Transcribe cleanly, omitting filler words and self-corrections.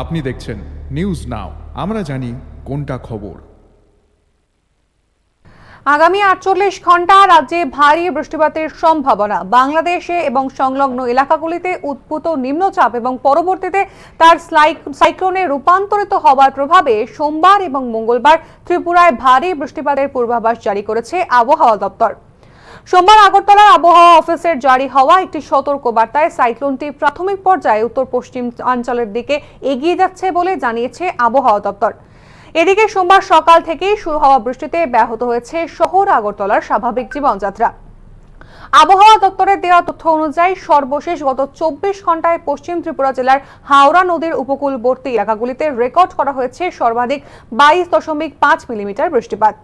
আপনি দেখছেন news now, আমরা জানি কোনটা খবর। আগামী ৪৮ ঘন্টা রাজ্যে ভারী বৃষ্টিপাতের সম্ভাবনা। বাংলাদেশে এবং সংলগ্ন এলাকাগুলিতে উদ্ভূত নিম্নচাপ এবং পরবর্তীতে তার সাইক্লোনে রূপান্তরিত হওয়ার প্রভাবে সোমবার এবং মঙ্গলবার ত্রিপুরায় ভারী বৃষ্টিপাতের পূর্বাভাস জারি করেছে আবহাওয়া দপ্তর। সোমবার আগরতলার আবহাওয়া অফিসের জারি হওয়া একটি সতর্কবার্তায় সাইক্লোনটি প্রাথমিক পর্যায়ে উত্তর পশ্চিম অঞ্চলের দিকে এগিয়ে যাচ্ছে বলে জানিয়েছে আবহাওয়া দপ্তর। এদিকে সোমবার সকাল থেকেই শুরু হওয়া বৃষ্টিতে ব্যাহত হয়েছে শহর আগরতলার স্বাভাবিক জীবনযাত্রা। আবহাওয়া দপ্তরের দেওয়া তথ্য অনুযায়ী সর্বশেষ গত ২৪ ঘন্টায় পশ্চিম ত্রিপুরা জেলার হাওড়া নদীর উপকূলবর্তী এলাকাগুলিতে রেকর্ড করা হয়েছে সর্বাধিক ২২.৫ মিলিমিটার বৃষ্টিপাত।